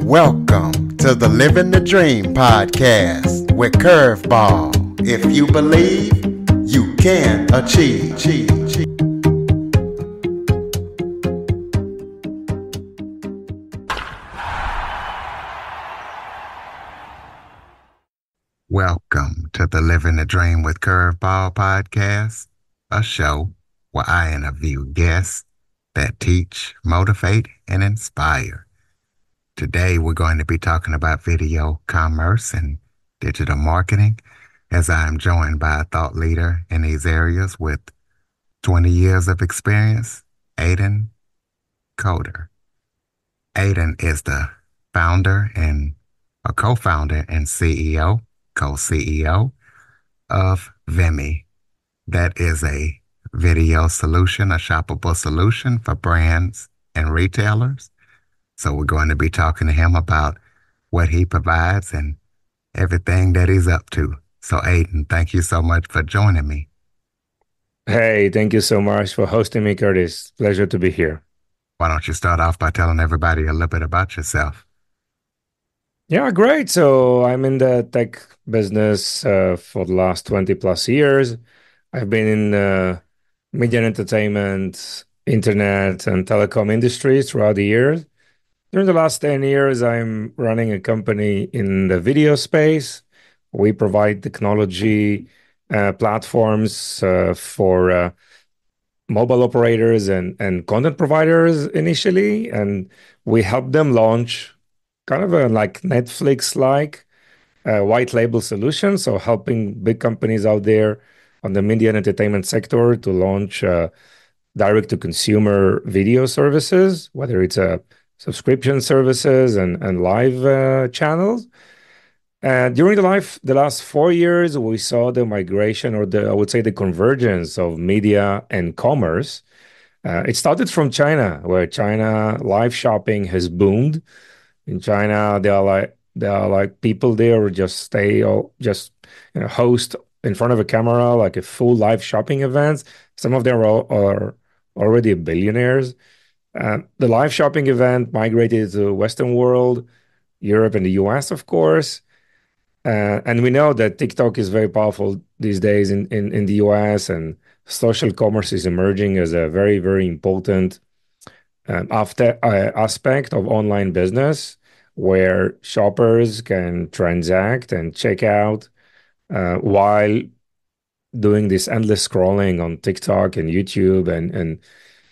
Welcome to the Living the Dream podcast with Curveball. If you believe, you can achieve. Welcome to the Living the Dream with Curveball podcast, a show where I interview guests that teach, motivate, and inspire. Today, we're going to be talking about video commerce and digital marketing, as I am joined by a thought leader in these areas with 20 years of experience, Eitan Koter. Eitan is the founder and a co-founder and CEO, co-CEO of Vimmy. That is a video solution, a shoppable solution for brands and retailers. So we're going to be talking to him about what he provides and everything that he's up to. So Eitan, thank you so much for joining me. Hey, thank you so much for hosting me, Curtis. Pleasure to be here. Why don't you start off by telling everybody a little bit about yourself? Yeah, great. So I'm in the tech business for the last 20 plus years. I've been in media and entertainment, internet, and telecom industries throughout the years. During the last 10 years, I'm running a company in the video space. We provide technology platforms for mobile operators and content providers initially, and we help them launch kind of a like Netflix-like white label solution. So helping big companies out there on the media and entertainment sector to launch direct-to-consumer video services, whether it's subscription services and live channels. During the last 4 years, we saw the migration or I would say the convergence of media and commerce. It started from China, where China live shopping has boomed. In China, there are like people there who just stay or just host in front of a camera like a full live shopping events. Some of them are already billionaires. The live shopping event migrated to Western world, Europe and the US, of course. And we know that TikTok is very powerful these days in the US, and social commerce is emerging as a very, very important aspect of online business where shoppers can transact and check out while doing this endless scrolling on TikTok and YouTube and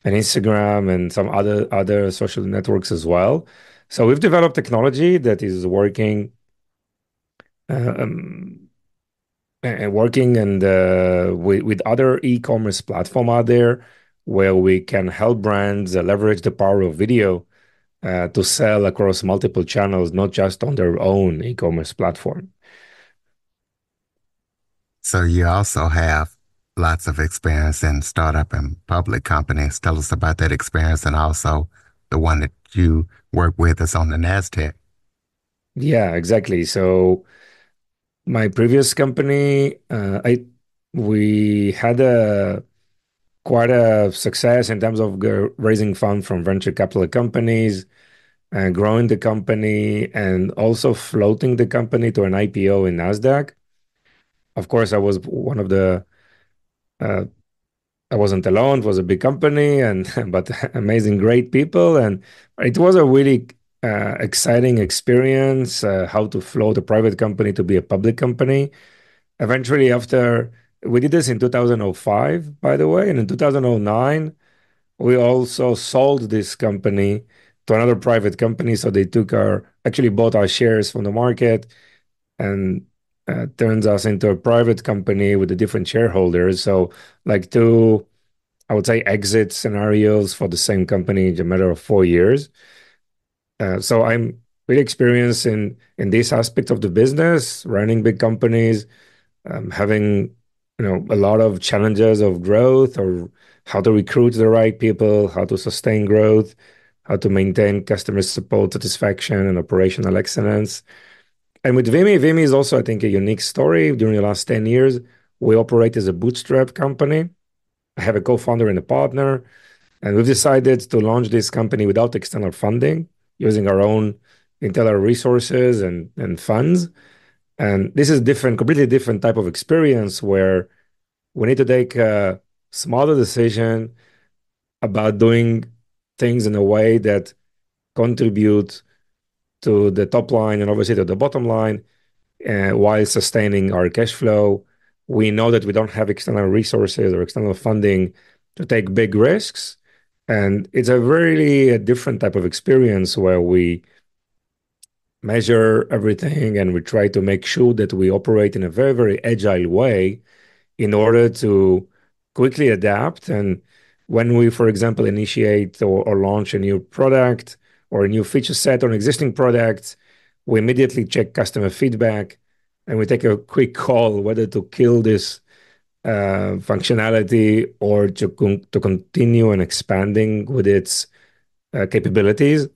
Instagram and some other social networks as well. So we've developed technology that is working um, and with other e-commerce platform out there where we can help brands leverage the power of video to sell across multiple channels, not just on their own e-commerce platform. So you also have lots of experience in startup and public companies. Tell us about that experience and also the one that you work with is on the NASDAQ. Yeah, exactly. So my previous company, we had a quite a success in terms of raising funds from venture capital companies and growing the company and also floating the company to an IPO in Nasdaq. Of course, I was one of the uh, I wasn't alone. It was a big company and but amazing, great people, and it was a really exciting experience. How to float a private company to be a public company. Eventually, after we did this in 2005, by the way, and in 2009, we also sold this company to another private company. So they actually bought our shares from the market and turns us into a private company with the different shareholders. So like two, I would say, exit scenarios for the same company in a matter of 4 years. So I'm really experienced in this aspect of the business, running big companies, having a lot of challenges of growth or how to recruit the right people, how to sustain growth, how to maintain customer support satisfaction and operational excellence. And with Vimy is also, I think, a unique story. During the last 10 years, we operate as a bootstrap company. I have a co-founder and a partner, and we've decided to launch this company without external funding, using our own internal resources and funds. And this is different, completely different type of experience where we need to take a smarter decision about doing things in a way that contribute to the top line and obviously to the bottom line while sustaining our cash flow. We know that we don't have external resources or external funding to take big risks. And it's a really a different type of experience where we measure everything and we try to make sure that we operate in a very, very agile way in order to quickly adapt. And when we, for example, initiate or launch a new product or a new feature set on existing products, we immediately check customer feedback and we take a quick call whether to kill this functionality or to continue and expanding with its capabilities.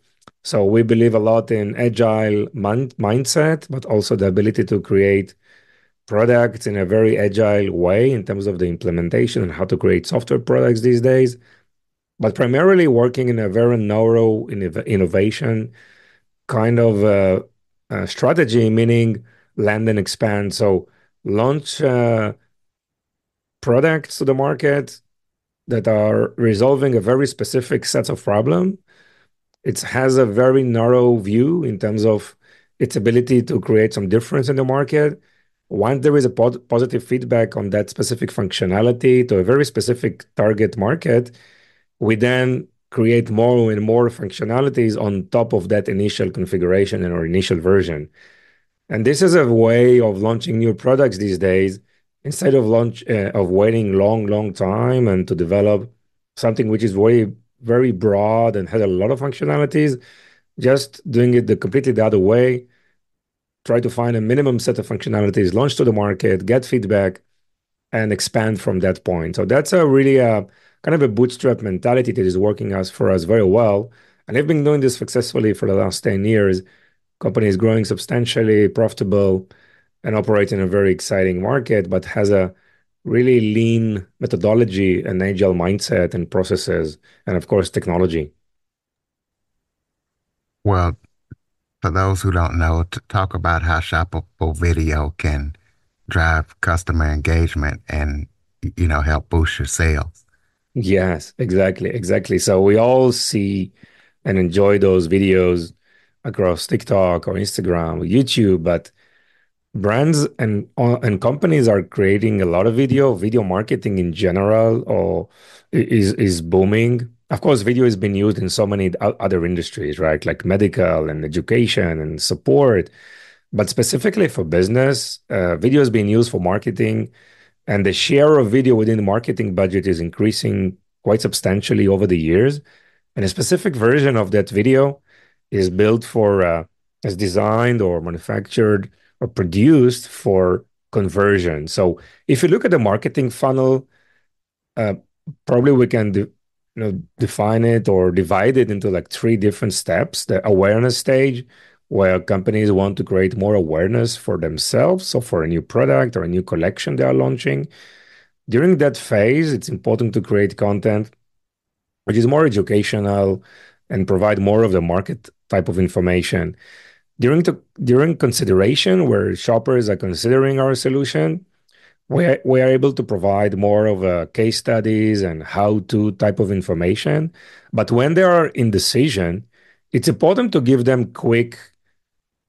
So we believe a lot in agile mindset, but also the ability to create products in a very agile way in terms of the implementation and how to create software products these days, but primarily working in a very narrow innovation kind of strategy, meaning land and expand. So launch products to the market that are resolving a very specific set of problem. It has a very narrow view in terms of its ability to create some difference in the market. Once there is a positive feedback on that specific functionality to a very specific target market, we then create more and more functionalities on top of that initial configuration and our initial version. And this is a way of launching new products these days instead of waiting long time and to develop something which is very broad and has a lot of functionalities. Just doing it completely the other way, try to find a minimum set of functionalities, launch to the market, get feedback, and expand from that point. So that's a really kind of a bootstrap mentality that is working for us very well. And I've been doing this successfully for the last 10 years. Company is growing substantially, profitable, and operates in a very exciting market, but has a really lean methodology and agile mindset and processes, and of course, technology. Well, for those who don't know, to talk about how shoppable video can drive customer engagement and, help boost your sales. Yes, exactly. So we all see and enjoy those videos across TikTok or Instagram or YouTube, but brands and companies are creating a lot of video marketing in general, or is booming. Of course, video has been used in so many other industries, right? Like medical and education and support. But specifically for business, video is being used for marketing, and the share of video within the marketing budget is increasing quite substantially over the years. And a specific version of that video is built is designed or manufactured or produced for conversion. So if you look at the marketing funnel, uh, probably we can define it or divide it into like three different steps. The awareness stage, where companies want to create more awareness for themselves, so for a new product or a new collection they are launching. During that phase, it's important to create content which is more educational and provide more of the market type of information. During consideration, where shoppers are considering our solution, we are able to provide more of a case studies and how-to type of information. But when they are in decision, it's important to give them quick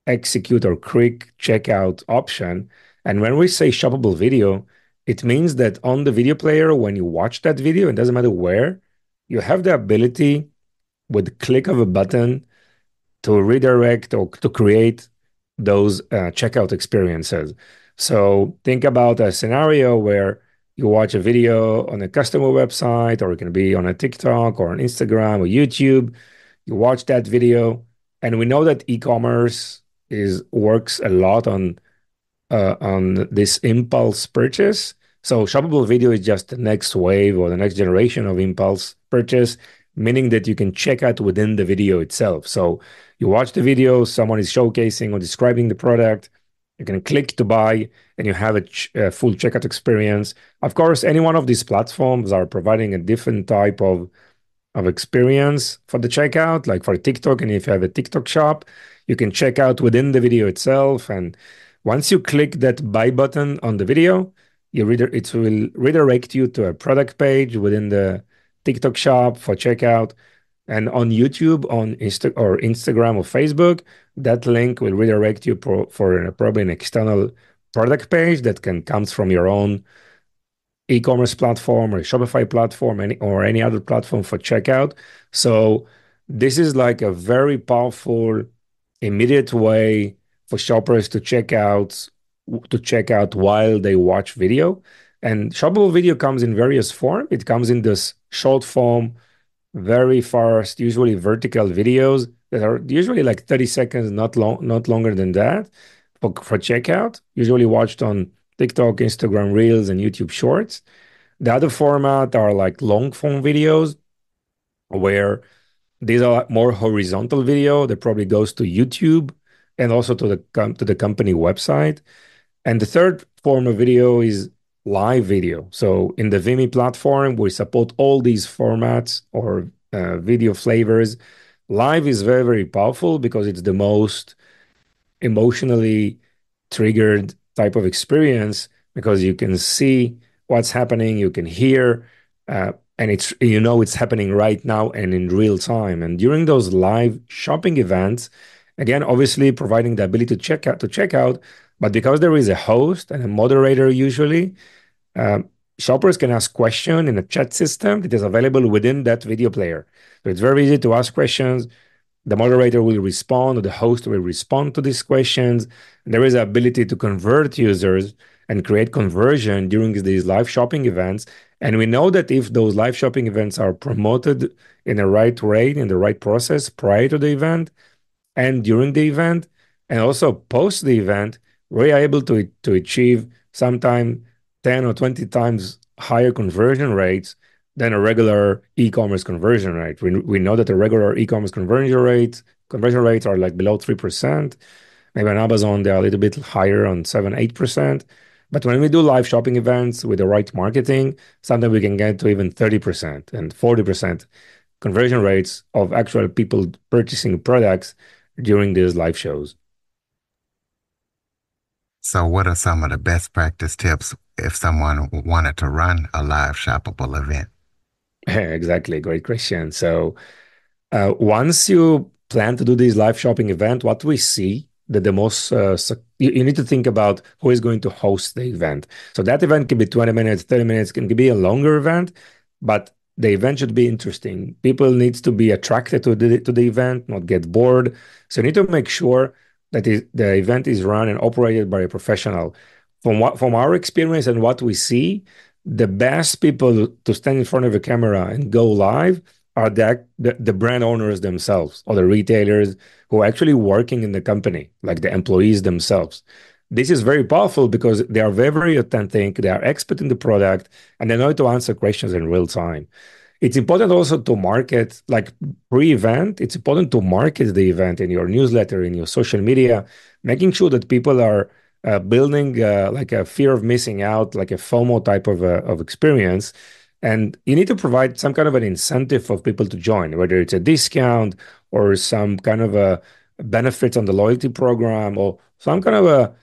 execute or quick checkout option. And when we say shoppable video, it means that on the video player, when you watch that video, it doesn't matter where, you have the ability with the click of a button to redirect or to create those checkout experiences. So think about a scenario where you watch a video on a customer website, or it can be on a TikTok or on Instagram or YouTube. You watch that video, and we know that e-commerce is works a lot on this impulse purchase. So shoppable video is just the next wave or the next generation of impulse purchase, meaning that you can check out within the video itself. So you watch the video, someone is showcasing or describing the product, you can click to buy, and you have a full checkout experience. Of course, any one of these platforms are providing a different type of of experience for the checkout, like for TikTok. And if you have a TikTok shop, you can check out within the video itself. And once you click that buy button on the video, it will redirect you to a product page within the TikTok shop for checkout. And on YouTube, on Instagram or Facebook, that link will redirect you for probably an external product page that can comes from your own e-commerce platform or Shopify platform or any other platform for checkout. So this is like a very powerful, immediate way for shoppers to check out while they watch video. And shoppable video comes in various form. It comes in this short form, very fast, usually vertical videos that are usually like 30 seconds, not longer than that, for checkout, usually watched on TikTok, Instagram Reels, and YouTube Shorts. The other format are like long form videos, where these are more horizontal video that probably goes to YouTube and also to the company website. And the third form of video is live video. So in the Vimeo platform, we support all these formats or video flavors. Live is very, very powerful because it's the most emotionally triggered type of experience, because you can see what's happening, you can hear, and it's happening right now and in real time. And during those live shopping events, again, obviously providing the ability to check out, but because there is a host and a moderator usually, shoppers can ask questions in a chat system that is available within that video player. So it's very easy to ask questions. The moderator will respond, or the host will respond to these questions. There is the ability to convert users and create conversion during these live shopping events. And we know that if those live shopping events are promoted in the right way, in the right process prior to the event, and during the event, and also post the event, we are able to achieve sometime 10 or 20 times higher conversion rates than a regular e-commerce conversion rate. We know that the regular e-commerce conversion rates are like below 3%. Maybe on Amazon, they're a little bit higher, on 7, 8%. But when we do live shopping events with the right marketing, sometimes we can get to even 30% and 40% conversion rates of actual people purchasing products during these live shows. So, what are some of the best practice tips if someone wanted to run a live shoppable event? Exactly. Great question. So, once you plan to do this live shopping event, what we see that the most you need to think about who is going to host the event. So that event can be 20 minutes, 30 minutes, can be a longer event, but the event should be interesting. People needs to be attracted to the event, not get bored. So you need to make sure that the event is run and operated by a professional. From our experience and what we see, the best people to stand in front of a camera and go live are the brand owners themselves, or the retailers who are actually working in the company, like the employees themselves. This is very powerful because they are very, very authentic, they are expert in the product, and they know how to answer questions in real time. It's important also to market, like pre-event, it's important to market the event in your newsletter, in your social media, making sure that people are building like a fear of missing out, like a FOMO type of experience. And you need to provide some kind of an incentive for people to join, whether it's a discount or some kind of a benefits on the loyalty program, or some kind of a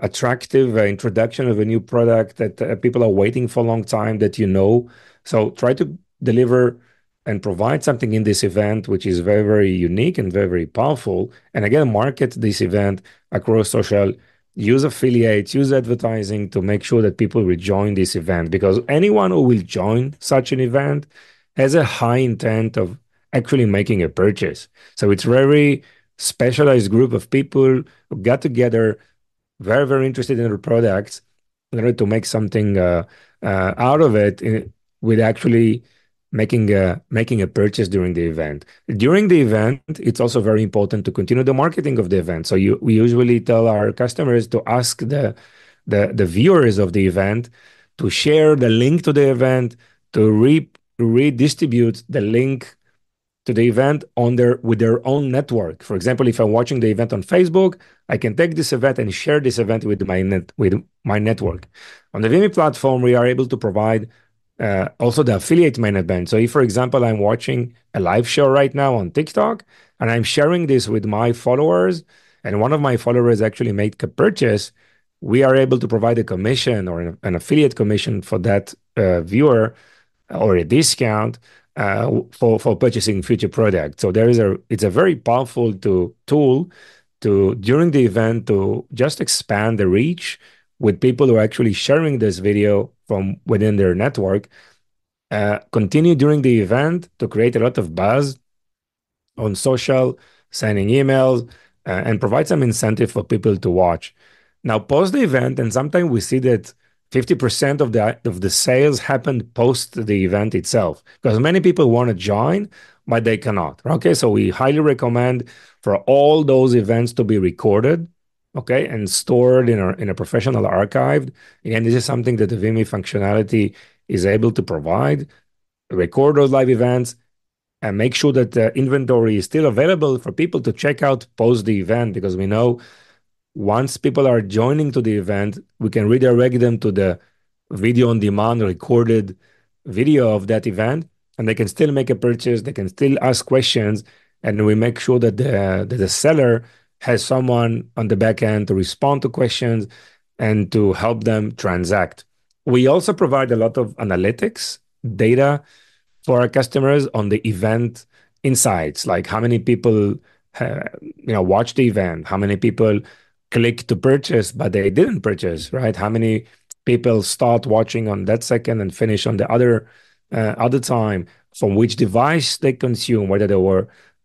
attractive introduction of a new product that people are waiting for a long time that you know. So try to deliver and provide something in this event which is very, very unique and very, very powerful. And again, market this event across social, use affiliates, use advertising to make sure that people will join this event, because anyone who will join such an event has a high intent of actually making a purchase. So it's very specialized group of people who got together, very, very interested in the products, in order to make something out of it, with actually making a purchase during the event. During the event, it's also very important to continue the marketing of the event. So we usually tell our customers to ask the viewers of the event to share the link to the event, to redistribute the link to the event with their own network. For example, if I'm watching the event on Facebook, I can take this event and share this event with my network. On the Vimeo platform, we are able to provide Also the affiliate management. So if, for example, I'm watching a live show right now on TikTok and I'm sharing this with my followers, and one of my followers actually made a purchase, we are able to provide a commission or an affiliate commission for that viewer or a discount for purchasing future products. So there is a it's a very powerful tool to during the event to just expand the reach with people who are actually sharing this video from within their network. Continue during the event to create a lot of buzz on social, sending emails, and provide some incentive for people to watch. Now, post the event, and sometimes we see that 50% of the sales happen post the event itself because many people want to join, but they cannot. Okay, so we highly recommend for all those events to be recorded, okay, and stored in a professional archive. Again, this is something that the Vimy functionality is able to provide. Record those live events and make sure that the inventory is still available for people to check out post the event, because we know once people are joining to the event, we can redirect them to the video on demand recorded video of that event, and they can still make a purchase. They can still ask questions, and we make sure that the seller has someone on the back end to respond to questions and to help them transact. We also provide a lot of analytics data for our customers on the event insights, like how many people watch the event, how many people click to purchase but they didn't purchase, right? How many people start watching on that second and finish on the other time, from which device they consume, whether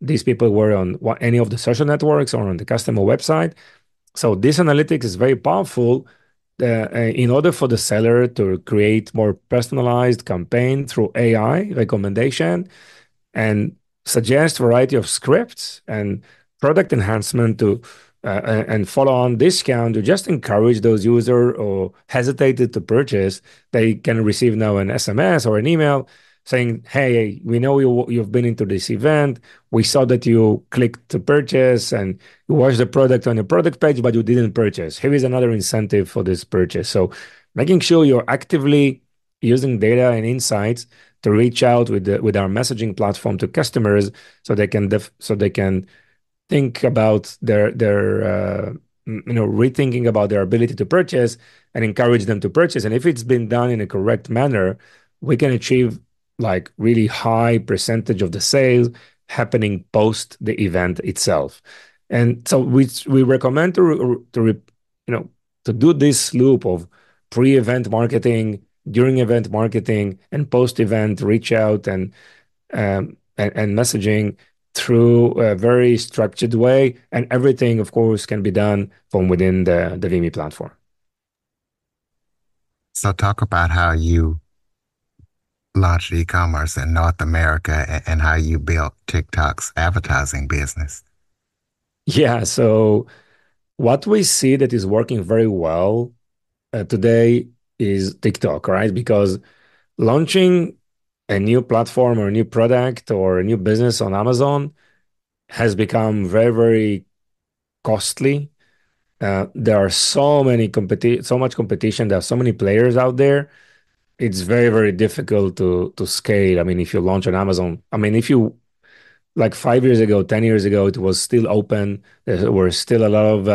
these people were on any of the social networks or on the customer website. So this analytics is very powerful in order for the seller to create more personalized campaign through AI recommendation and suggest variety of scripts and product enhancement to and follow on discount to just encourage those users or hesitated to purchase. They can receive now an SMS or an email saying, "Hey, we know you've been into this event. We saw that you clicked to purchase and you watched the product on your product page, but you didn't purchase. Here is another incentive for this purchase." So making sure you're actively using data and insights to reach out with our messaging platform to customers so they can think about rethinking about their ability to purchase and encourage them to purchase. And if it's been done in a correct manner, we can achieve like really high percentage of the sales happening post the event itself. And so we recommend to do this loop of pre-event marketing, during event marketing, and post-event reach out and messaging through a very structured way. And everything, of course, can be done from within the Vimy platform. So talk about how you launched e-commerce in North America and how you built TikTok's advertising business. Yeah. So what we see that is working very well today is TikTok, right? Because launching a new platform or a new product or a new business on Amazon has become very, very costly. There are so much competition. There are so many players out there. It's very, very difficult to scale. I mean, if you launch on Amazon, I mean, if you like 5 years ago, 10 years ago, it was still open. There were still a lot of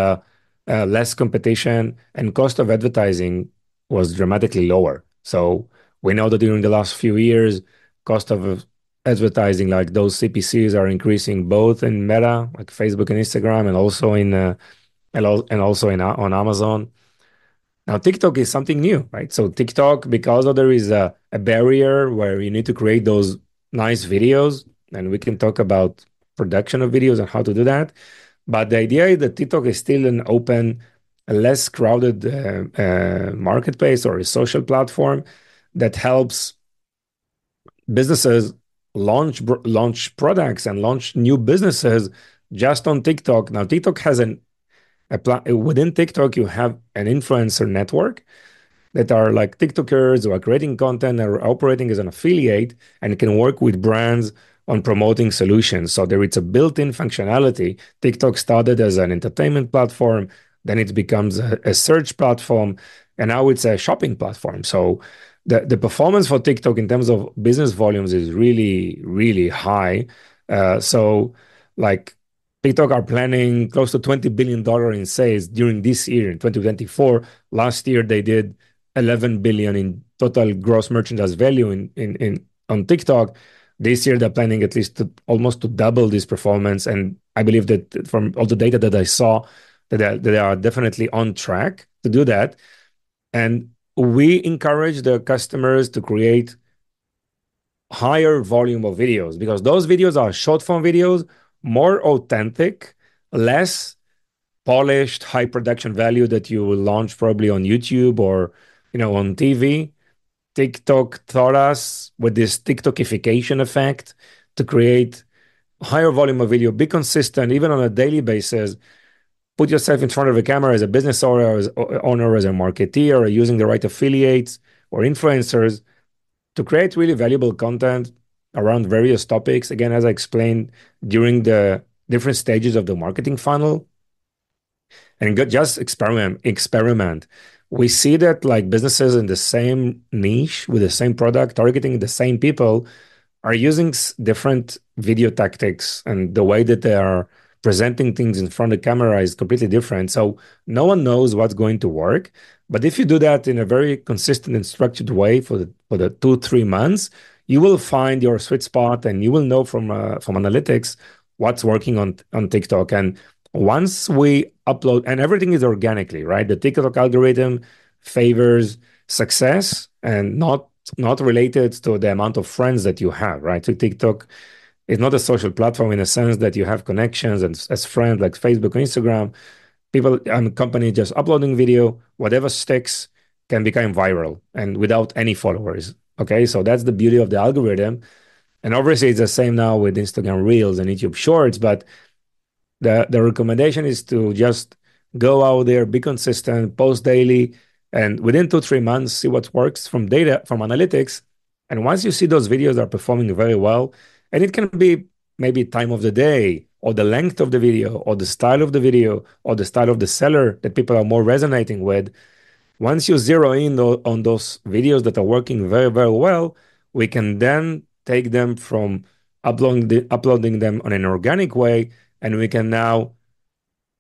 less competition, and cost of advertising was dramatically lower. So we know that during the last few years, cost of advertising, like those CPCs, are increasing both in Meta, like Facebook and Instagram, and also on Amazon. Now, TikTok is something new, right? So TikTok, because there is a barrier where you need to create those nice videos, and we can talk about production of videos and how to do that. But the idea is that TikTok is still an open, a less crowded marketplace or a social platform that helps businesses launch products and launch new businesses just on TikTok. Now, TikTok has within TikTok, you have an influencer network that are like TikTokers who are creating content or operating as an affiliate and can work with brands on promoting solutions. So there is a built-in functionality. TikTok started as an entertainment platform, then it becomes a search platform, and now it's a shopping platform. So the performance for TikTok in terms of business volumes is really, really high. So like TikTok are planning close to $20 billion in sales during this year in 2024. Last year they did 11 billion in total gross merchandise value in on TikTok. This year they're planning at least to almost to double this performance. And I believe that from all the data that I saw, that they are definitely on track to do that. And we encourage the customers to create higher volume of videos because those videos are short form videos, more authentic, less polished, high production value that you will launch probably on YouTube or on TV. TikTok taught us with this TikTokification effect to create higher volume of video, be consistent even on a daily basis. Put yourself in front of a camera as a business owner, as a marketeer, or using the right affiliates or influencers to create really valuable content around various topics. Again, as I explained during the different stages of the marketing funnel, and just experiment. We see that like businesses in the same niche with the same product, targeting the same people, are using different video tactics, and the way that they are presenting things in front of the camera is completely different. So no one knows what's going to work. But if you do that in a very consistent and structured way for the 2-3 months, you will find your sweet spot, and you will know from analytics what's working on TikTok. And once we upload, and everything is organically, right? The TikTok algorithm favors success and not related to the amount of friends that you have, right? So TikTok is not a social platform in a sense that you have connections and as friends like Facebook or Instagram. People and company just uploading video, whatever sticks can become viral and without any followers. Okay, so that's the beauty of the algorithm. And obviously, it's the same now with Instagram Reels and YouTube Shorts, but the recommendation is to just go out there, be consistent, post daily, and within 2-3 months, see what works from data, from analytics. And once you see those videos are performing very well, and it can be maybe time of the day, or the length of the video, or the style of the video, or the style of the seller that people are more resonating with. Once you zero in on those videos that are working very, very well, we can then take them from uploading them on an organic way, and we can now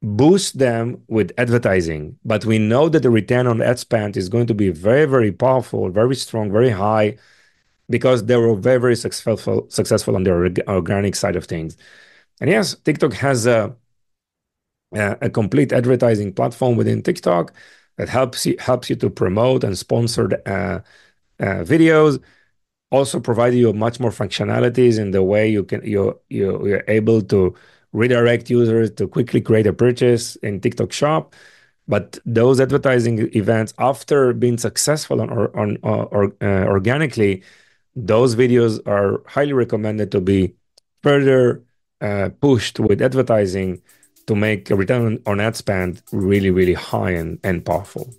boost them with advertising. But we know that the return on ad spend is going to be very, very powerful, very strong, very high, because they were very, very successful on the organic side of things. And yes, TikTok has a complete advertising platform within TikTok that helps you to promote and sponsor videos. Also provide you much more functionalities in the way you're able to redirect users to quickly create a purchase in TikTok Shop. But those advertising events, after being successful organically, those videos are highly recommended to be further pushed with advertising to make a return on ad spend really, really high and powerful.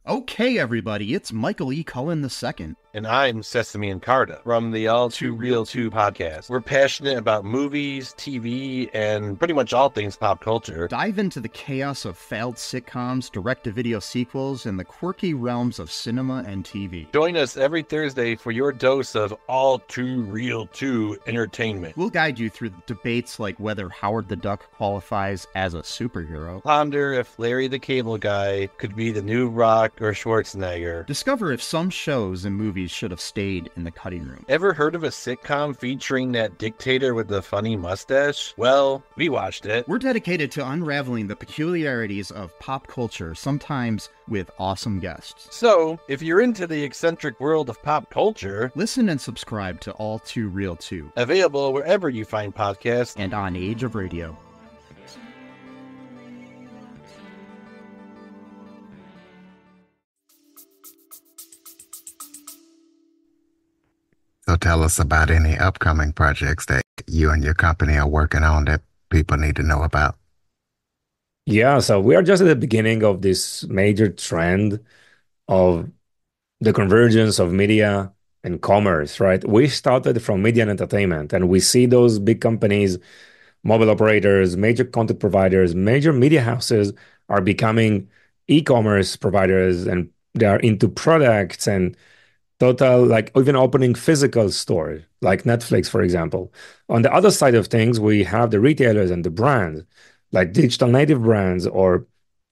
Okay, everybody, it's Michael E. Cullen II. And I'm Sesame and Carta from the All Too Real 2 podcast. We're passionate about movies, TV, and pretty much all things pop culture. Dive into the chaos of failed sitcoms, direct-to-video sequels, and the quirky realms of cinema and TV. Join us every Thursday for your dose of All Too Real 2 entertainment. We'll guide you through debates like whether Howard the Duck qualifies as a superhero. Ponder if Larry the Cable Guy could be the new Rock or Schwarzenegger. Discover if some shows and movies should have stayed in the cutting room. Ever heard of a sitcom featuring that dictator with the funny mustache? Well, we watched it. We're dedicated to unraveling the peculiarities of pop culture, sometimes with awesome guests. So, if you're into the eccentric world of pop culture, listen and subscribe to All Too Real 2. Available wherever you find podcasts and on Age of Radio. So tell us about any upcoming projects that you and your company are working on that people need to know about. Yeah, so we are just at the beginning of this major trend of the convergence of media and commerce, right? We started from media and entertainment, and we see those big companies, mobile operators, major content providers, major media houses are becoming e-commerce providers, and they are into products and total, like even opening physical stores like Netflix, for example. On the other side of things, we have the retailers and the brands, like digital native brands or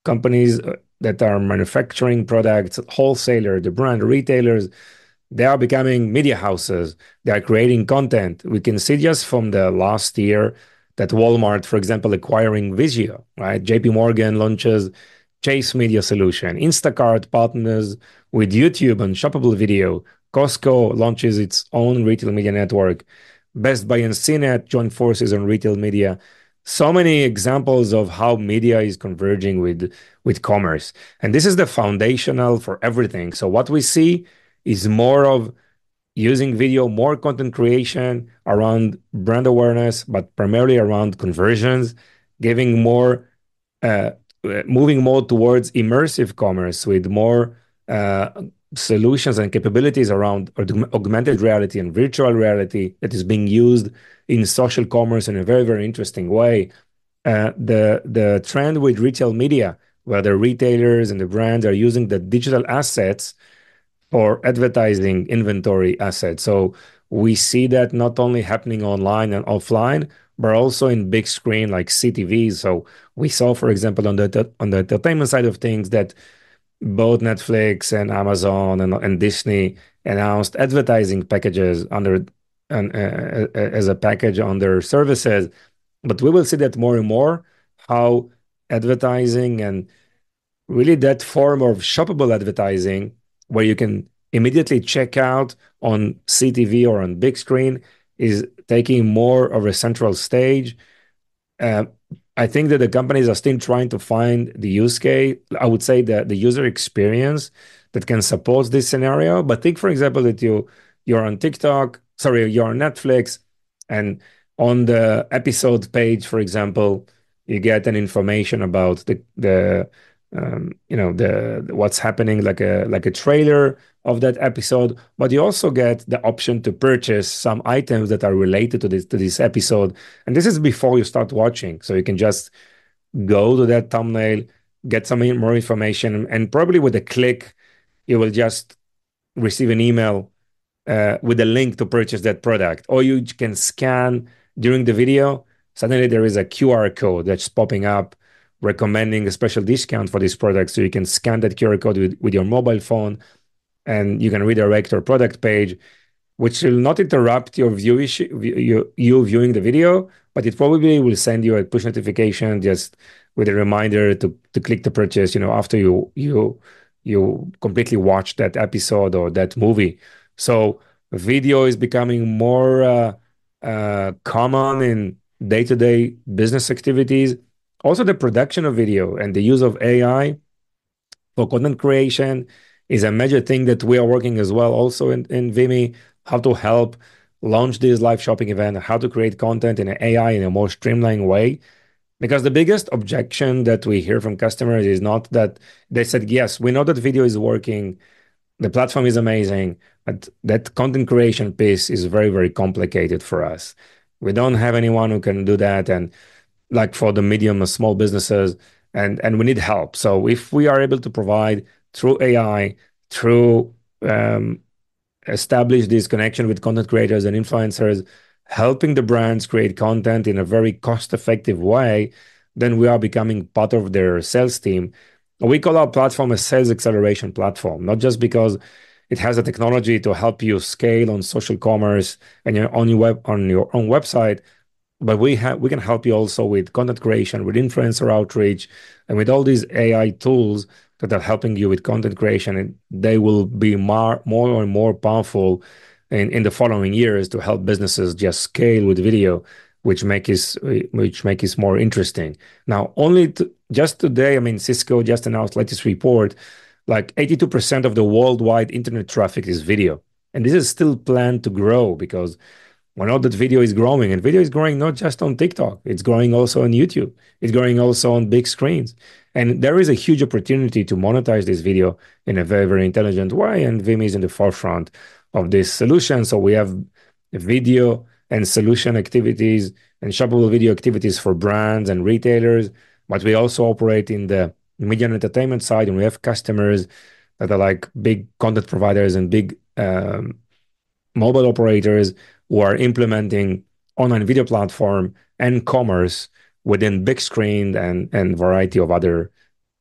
companies that are manufacturing products, wholesaler, the brand retailers. They are becoming media houses. They are creating content. We can see just from the last year that Walmart, for example, acquiring Vizio, right? JP Morgan launches Chase Media Solution. Instacart partners with YouTube and shoppable video. Costco launches its own retail media network. Best Buy and CNET join forces on retail media. So many examples of how media is converging with commerce. And this is the foundational for everything. So what we see is more of using video, more content creation around brand awareness, but primarily around conversions, giving more, uh, moving more towards immersive commerce with more uh, solutions and capabilities around augmented reality and virtual reality that is being used in social commerce in a very, very interesting way. The trend with retail media, where the retailers and the brands are using the digital assets or advertising inventory assets. So we see that not only happening online and offline, but also in big screen like CTVs. So we saw, for example, on the entertainment side of things, that both Netflix and Amazon and Disney announced advertising packages under and as a package on their services. But we will see that more and more how advertising and really that form of shoppable advertising where you can immediately check out on CTV or on big screen is taking more of a central stage. uh, I think that the companies are still trying to find the use case. I would say that the user experience that can support this scenario. But think, for example, that you're on TikTok, sorry, you're on Netflix, and on the episode page, for example, you get an information about the what's happening, like a trailer of that episode, but you also get the option to purchase some items that are related to this episode. And this is before you start watching. So you can just go to that thumbnail, get some more information, and probably with a click, you will just receive an email with a link to purchase that product. Or you can scan during the video. Suddenly there is a QR code that's popping up recommending a special discount for this product. So you can scan that QR code with your mobile phone and you can redirect your product page, which will not interrupt your you viewing the video, but it probably will send you a push notification just with a reminder to click the purchase, after you completely watch that episode or that movie. So video is becoming more common in day-to-day business activities. Also, the production of video and the use of AI for content creation is a major thing that we are working as well also in Vimy, how to help launch this live shopping event, how to create content in an AI in a more streamlined way. Because the biggest objection that we hear from customers is not that they said, yes, we know that video is working, the platform is amazing, but that content creation piece is very, very complicated for us. We don't have anyone who can do that. And like for the medium or small businesses, and we need help. So if we are able to provide through AI, through establish this connection with content creators and influencers, helping the brands create content in a very cost-effective way, then we are becoming part of their sales team. We call our platform a sales acceleration platform, not just because it has a technology to help you scale on social commerce and on your own website, but we can help you also with content creation, with influencer outreach, and with all these AI tools that are helping you with content creation. And they will be more and more powerful in the following years to help businesses just scale with video, which make it more interesting. Now, just today, I mean, Cisco just announced latest report, like 82% of the worldwide internet traffic is video. And this is still planned to grow because we know that video is growing, and video is growing not just on TikTok, it's growing also on YouTube, it's growing also on big screens. And there is a huge opportunity to monetize this video in a very, very intelligent way. And Vim is in the forefront of this solution. So we have video and solution activities and shoppable video activities for brands and retailers, but we also operate in the media and entertainment side, and we have customers that are like big content providers and big mobile operators who are implementing online video platform and commerce within big screen and variety of other,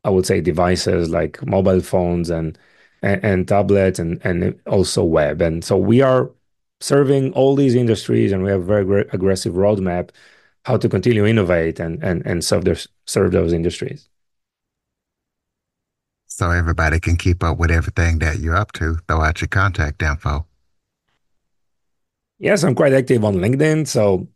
I would say, devices like mobile phones and tablets and also web. And so we are serving all these industries, and we have a very aggressive roadmap how to continue innovate and serve those industries. So everybody can keep up with everything that you're up to. Throw out your contact info. Yes, I'm quite active on LinkedIn, so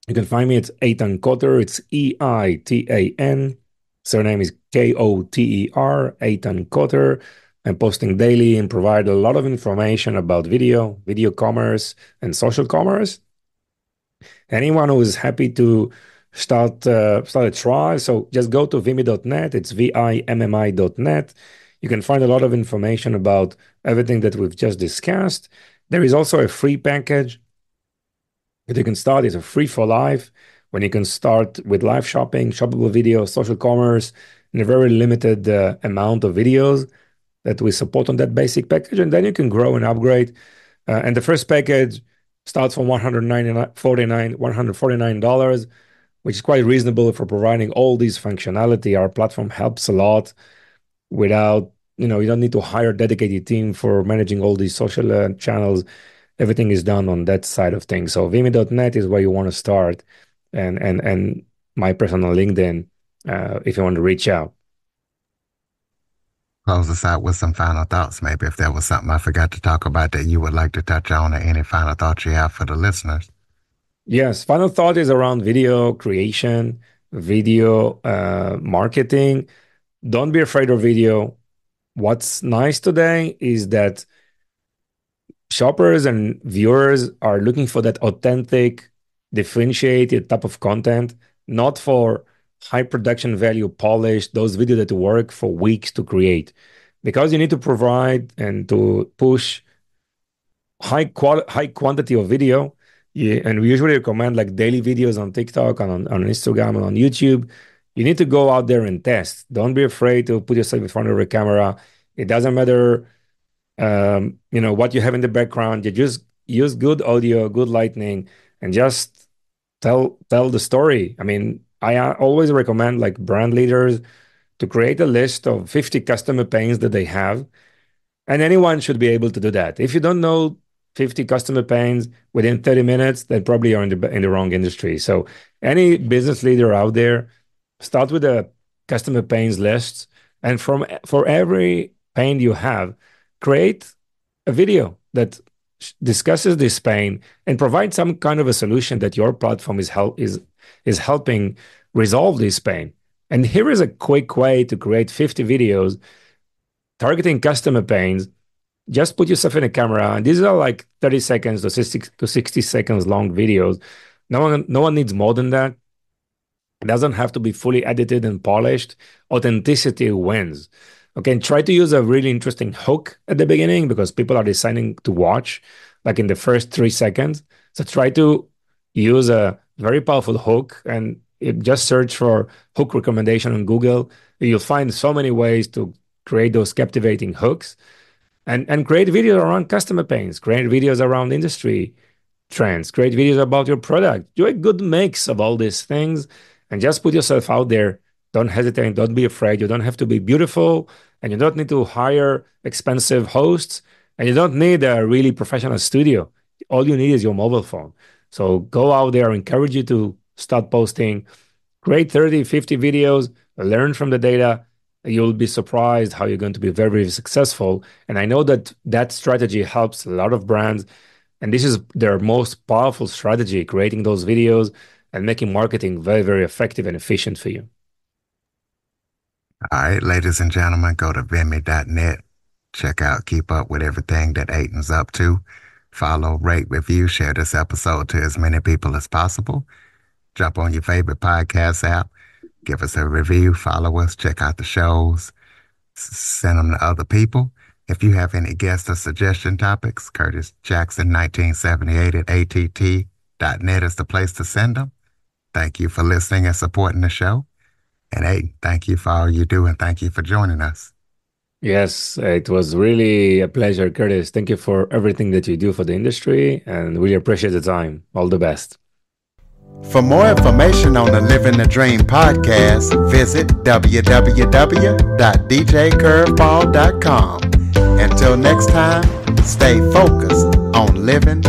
you can find me. It's Eitan Koter. It's Eitan. Surname is Koter. Eitan Koter. I'm posting daily and provide a lot of information about video commerce, and social commerce. Anyone who is happy to start a trial, so just go to vimmi.net. It's vimmi.net. You can find a lot of information about everything that we've just discussed. There is also a free package that you can start. It's a free for life, when you can start with live shopping, shoppable video, social commerce, and a very limited amount of videos that we support on that basic package. And then you can grow and upgrade. And the first package starts from $149, which is quite reasonable for providing all these functionality. Our platform helps a lot without, you don't need to hire a dedicated team for managing all these social channels. Everything is done on that side of things. So vimmi.net is where you want to start, and my personal LinkedIn, if you want to reach out. Close us out with some final thoughts, maybe, if there was something I forgot to talk about that you would like to touch on, or any final thoughts you have for the listeners. Yes, final thought is around video creation, video marketing. Don't be afraid of video. What's nice today is that shoppers and viewers are looking for that authentic, differentiated type of content, not for high production value, polished, those videos that work for weeks to create. Because you need to provide and to push high quantity of video. And we usually recommend like daily videos on TikTok and on Instagram and on YouTube. You need to go out there and test. Don't be afraid to put yourself in front of a camera. It doesn't matter what you have in the background. You just use good audio, good lighting, and just tell the story. I mean, I always recommend like brand leaders to create a list of 50 customer pains that they have, and anyone should be able to do that. If you don't know 50 customer pains within 30 minutes, then probably you're in the wrong industry. So any business leader out there, start with a customer pains list, and for every pain you have, create a video that discusses this pain and provide some kind of a solution that your platform is helping resolve this pain. And here is a quick way to create 50 videos targeting customer pains. Just put yourself in a camera, and these are like 30 seconds to 60 seconds long videos. No one needs more than that. It doesn't have to be fully edited and polished. Authenticity wins. Okay, and try to use a really interesting hook at the beginning, because people are deciding to watch like in the first 3 seconds. So try to use a very powerful hook, and just search for hook recommendation on Google. You'll find so many ways to create those captivating hooks, and create videos around customer pains, create videos around industry trends, create videos about your product. Do a good mix of all these things, and just put yourself out there. Don't hesitate. Don't be afraid. You don't have to be beautiful, and you don't need to hire expensive hosts, and you don't need a really professional studio. All you need is your mobile phone. So go out there. I encourage you to start posting, create 30, 50 videos, learn from the data. You'll be surprised how you're going to be very, very successful. And I know that strategy helps a lot of brands. And this is their most powerful strategy, creating those videos and making marketing very, very effective and efficient for you. All right, ladies and gentlemen, go to vimmi.net. Check out, keep up with everything that Eitan's up to. Follow, rate, review, share this episode to as many people as possible. Jump on your favorite podcast app. Give us a review, follow us, check out the shows, send them to other people. If you have any guest or suggestion topics, Curtis Jackson 1978 at att.net is the place to send them. Thank you for listening and supporting the show. And Eitan, thank you for all you do, and thank you for joining us. Yes, it was really a pleasure, Curtis. Thank you for everything that you do for the industry and really appreciate the time. All the best. For more information on the Living the Dream podcast, visit www.djcurveball.com. Until next time, stay focused on living